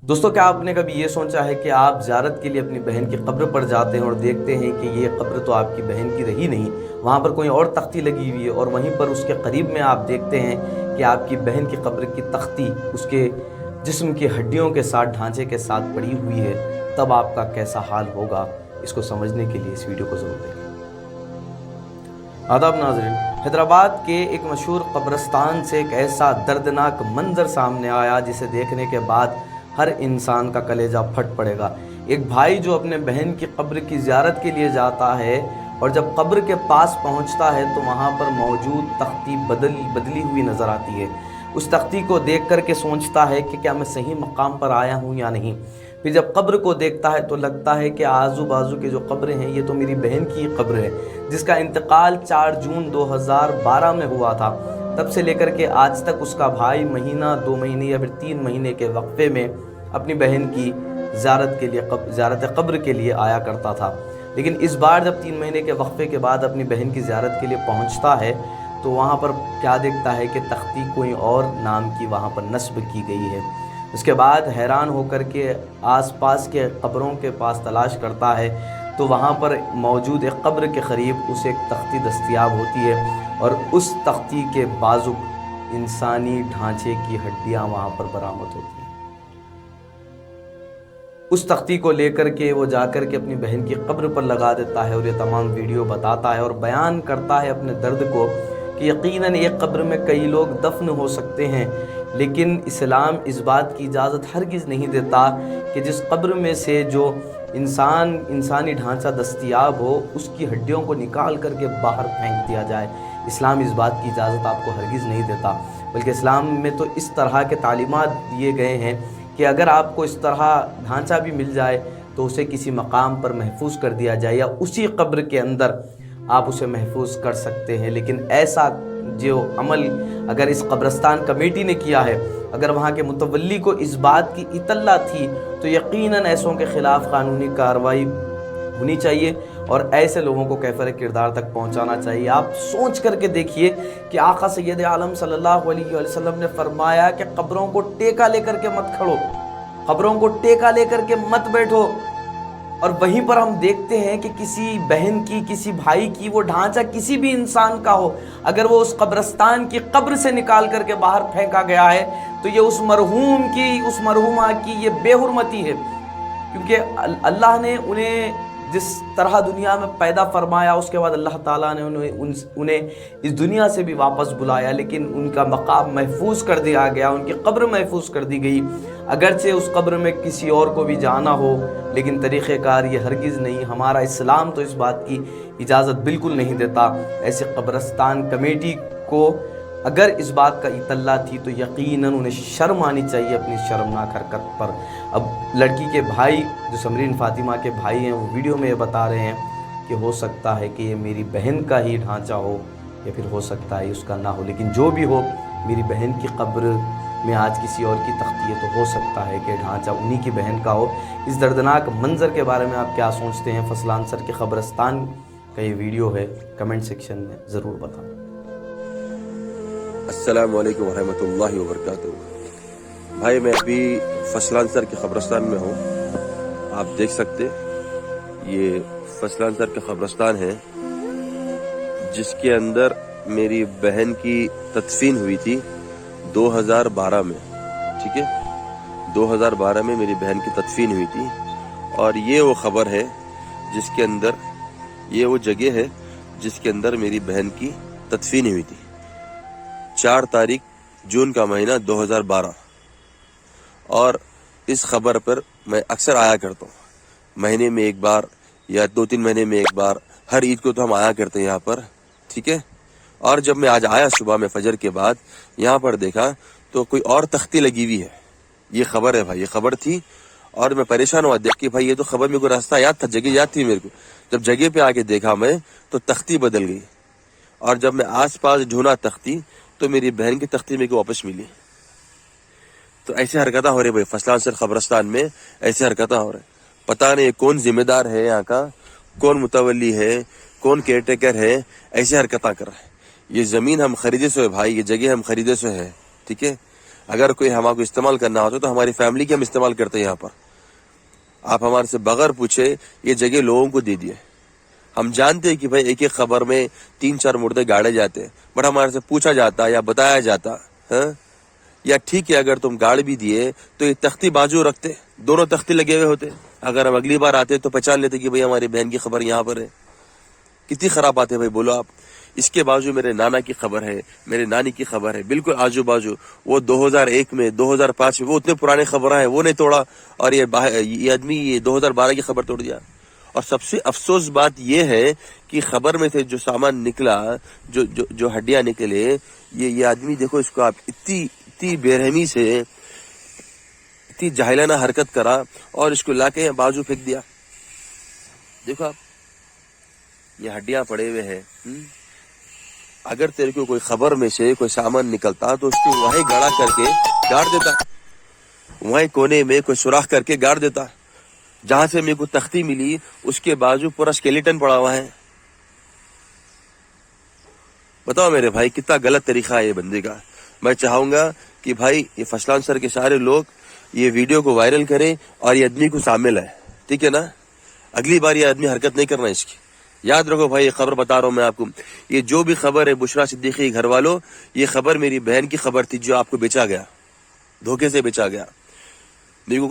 دوستوں، کیا آپ نے کبھی یہ سوچا ہے کہ آپ زیارت کے لیے اپنی بہن کی قبر پر جاتے ہیں اور دیکھتے ہیں کہ یہ قبر تو آپ کی بہن کی رہی نہیں، وہاں پر کوئی اور تختی لگی ہوئی ہے، اور وہیں پر اس کے قریب میں آپ دیکھتے ہیں کہ آپ کی بہن کی قبر کی تختی اس کے جسم کی ہڈیوں کے ساتھ، ڈھانچے کے ساتھ پڑی ہوئی ہے، تب آپ کا کیسا حال ہوگا؟ اس کو سمجھنے کے لیے اس ویڈیو کو ضرور دیکھیں۔ آداب ناظرین، حیدرآباد کے ایک مشہور قبرستان سے ایک ایسا دردناک منظر سامنے آیا جسے دیکھنے کے بعد ہر انسان کا کلیجہ پھٹ پڑے گا۔ ایک بھائی جو اپنے بہن کی قبر کی زیارت کے لیے جاتا ہے اور جب قبر کے پاس پہنچتا ہے تو وہاں پر موجود تختی بدلی ہوئی نظر آتی ہے۔ اس تختی کو دیکھ کر کے سوچتا ہے کہ کیا میں صحیح مقام پر آیا ہوں یا نہیں۔ پھر جب قبر کو دیکھتا ہے تو لگتا ہے کہ آزو بازو کے جو قبریں ہیں یہ تو میری بہن کی قبر ہے، جس کا انتقال 4 جون 2012 میں ہوا تھا۔ تب سے لے کر کے آج تک اس کا بھائی مہینہ، 2 مہینے یا پھر 3 مہینے کے وقفے میں اپنی بہن کی زیارت قبر کے لیے آیا کرتا تھا۔ لیکن اس بار جب 3 مہینے کے وقفے کے بعد اپنی بہن کی زیارت کے لیے پہنچتا ہے تو وہاں پر کیا دیکھتا ہے کہ تختی کوئی اور نام کی وہاں پر نصب کی گئی ہے۔ اس کے بعد حیران ہو کر کے آس پاس کے قبروں کے پاس تلاش کرتا ہے تو وہاں پر موجود ایک قبر کے قریب اسے ایک تختی دستیاب ہوتی ہے، اور اس تختی کے بازک انسانی ڈھانچے کی ہڈیاں وہاں پر برآمد ہوتی ہیں۔ اس تختی کو لے کر کے وہ جا کر کے اپنی بہن کی قبر پر لگا دیتا ہے اور یہ تمام ویڈیو بتاتا ہے اور بیان کرتا ہے اپنے درد کو کہ یقیناً ایک قبر میں کئی لوگ دفن ہو سکتے ہیں، لیکن اسلام اس بات کی اجازت ہرگز نہیں دیتا کہ جس قبر میں سے جو انسانی ڈھانچہ دستیاب ہو اس کی ہڈیوں کو نکال کر کے باہر پھینک دیا جائے۔ اسلام اس بات کی اجازت آپ کو ہرگز نہیں دیتا، بلکہ اسلام میں تو اس طرح کے تعلیمات دیے گئے ہیں کہ اگر آپ کو اس طرح ڈھانچہ بھی مل جائے تو اسے کسی مقام پر محفوظ کر دیا جائے یا اسی قبر کے اندر آپ اسے محفوظ کر سکتے ہیں۔ لیکن ایسا جو عمل اگر اس قبرستان کمیٹی نے کیا ہے، اگر وہاں کے متولی کو اس بات کی اطلاع تھی تو یقیناً ایسوں کے خلاف قانونی کارروائی ہونی چاہیے اور ایسے لوگوں کو کیفر کردار تک پہنچانا چاہیے۔ آپ سوچ کر کے دیکھیے کہ آقا سید عالم صلی اللہ علیہ وسلم نے فرمایا کہ قبروں کو ٹیکا لے کر کے مت کھڑو، قبروں کو ٹیکا لے کر کے مت بیٹھو، اور وہیں پر ہم دیکھتے ہیں کہ کسی بہن کی، کسی بھائی کی، وہ ڈھانچہ کسی بھی انسان کا ہو، اگر وہ اس قبرستان کی قبر سے نکال کر کے باہر پھینکا گیا ہے تو یہ اس مرحوم کی، اس مرحومہ کی یہ بے حرمتی ہے، کیونکہ اللہ نے انہیں جس طرح دنیا میں پیدا فرمایا اس کے بعد اللہ تعالیٰ نے انہیں اس دنیا سے بھی واپس بلایا، لیکن ان کا مقام محفوظ کر دیا گیا، ان کی قبر محفوظ کر دی گئی۔ اگرچہ اس قبر میں کسی اور کو بھی جانا ہو، لیکن طریقہ کار یہ ہرگز نہیں، ہمارا اسلام تو اس بات کی اجازت بالکل نہیں دیتا۔ ایسے قبرستان کمیٹی کو اگر اس بات کا اطلاع تھی تو یقیناً انہیں شرم آنی چاہیے اپنی شرمناک حرکت پر۔ اب لڑکی کے بھائی جو سمرین فاطمہ کے بھائی ہیں وہ ویڈیو میں یہ بتا رہے ہیں کہ ہو سکتا ہے کہ یہ میری بہن کا ہی ڈھانچہ ہو یا پھر ہو سکتا ہے اس کا نہ ہو، لیکن جو بھی ہو میری بہن کی قبر میں آج کسی اور کی تختی ہے تو ہو سکتا ہے کہ ڈھانچہ انہی کی بہن کا ہو۔ اس دردناک منظر کے بارے میں آپ کیا سوچتے ہیں؟ فصل آنسر کے قبرستان کا یہ ویڈیو ہے، کمنٹ سیکشن میں ضرور بتائیں۔ السلام علیکم ورحمۃ اللہ وبرکاتہ۔ بھائی میں ابھی فصل آنسر کے قبرستان میں ہوں، آپ دیکھ سکتے یہ فصل آنسر کا قبرستان ہے جس کے اندر میری بہن کی تدفین ہوئی تھی 2012 میں، ٹھیک ہے، 2012 میں میری بہن کی تدفین ہوئی تھی، اور یہ وہ خبر ہے جس کے اندر، یہ وہ جگہ ہے جس کے اندر میری بہن کی تدفین ہوئی تھی 4 تاریخ جون کا مہینہ 2012۔ اور اس خبر پر میں اکثر آیا کرتا ہوں، مہینے میں ایک بار یا 2-3 مہینے میں ایک بار، ہر عید کو تو ہم آیا کرتے ہیں یہاں پر، ٹھیک ہے۔ اور جب میں آج آیا صبح میں فجر کے بعد یہاں پر دیکھا تو کوئی اور تختی لگی ہوئی ہے، یہ خبر ہے بھائی، یہ خبر تھی، اور میں پریشان ہوا دیکھ کے، بھائی یہ تو خبر میرے کو راستہ یاد تھا، جگہ یاد تھی میرے کو، جب جگہ پہ آ کے دیکھا میں تو تختی بدل گئی، اور جب میں آس پاس ڈھونڈا تختی تو میری بہن کی تختی میرے کو واپس ملی۔ تو ایسے حرکتیں ہو رہی بھائی، فصل آنسر قبرستان میں ایسے حرکتیں ہو رہے، پتہ نہیں کون ذمہ دار ہے یہاں کا، کون متولی ہے، کون کیئر ٹیکر ہے، ایسے حرکتیں کر رہا ہے۔ یہ زمین ہم خریدے سے ہے بھائی، یہ جگہ ہم خریدے سے ہے، ٹھیک ہے۔ اگر کوئی ہمارے کو استعمال کرنا ہوتا تو ہماری فیملی کے ہم استعمال کرتے ہیں. یہاں پر آپ ہمارے سے بغیر پوچھے یہ جگہ لوگوں کو دے دیے. ہم جانتے ہیں کہ بھائی ایک ایک خبر میں 3-4 مردے گاڑے جاتے ہیں, بٹ ہمارے سے پوچھا جاتا یا بتایا جاتا ہاں یا ٹھیک ہے اگر تم گاڑ بھی دیے تو یہ تختی بازو رکھتے, دونوں تختی لگے ہوئے ہوتے. اگر ہم اگلی بار آتے تو پہچان لیتے کہ بھائی ہماری بہن کی خبر یہاں پر ہے. کتنی خراب بات ہے بھائی, بولو آپ. اس کے بازو میرے نانا کی خبر ہے, میرے نانی کی خبر ہے, بالکل آجو بازو. وہ 2001 میں 2005 میں وہ اتنے پرانے خبریں ہیں وہ نہیں توڑا, اور یہ آدمی یہ 2012 کی خبر توڑ دیا. اور سب سے افسوس بات یہ ہے کہ خبر میں سے جو سامان نکلا, جو ہڈیاں نکلے, یہ آدمی دیکھو اس کو آپ اتنی بےرحمی سے اتنی جاہلانہ حرکت کرا اور اس کو لا کے بازو پھینک دیا. دیکھو آپ یہ ہڈیاں پڑے ہوئے ہیں. اگر تیرے کو کوئی خبر میں سے کوئی سامان نکلتا تو اس کو وہیں گڑا کر کے گاڑ دیتا, وہیں کونے میں کوئی سوراخ کر کے گاڑ دیتا. جہاں سے میرے کو تختی ملی اس کے بازو پورا اسکیلیٹن پڑا ہوا ہے. بتاؤ میرے بھائی کتنا غلط طریقہ ہے یہ بندے کا. میں چاہوں گا کہ بھائی یہ فسلان سر کے سارے لوگ یہ ویڈیو کو وائرل کریں اور یہ آدمی کو سامنے لائے, ٹھیک ہے نا. اگلی بار یہ آدمی حرکت نہیں کرنا اس کی. یاد رکھو بھائی, یہ خبر بتا رہا ہوں میں آپ کو, یہ جو بھی خبر ہے بشرا صدیقی گھر والوں, یہ خبر میری بہن کی خبر تھی جو آپ کو بیچا گیا, دھوکے سے بیچا گیا. میرے کو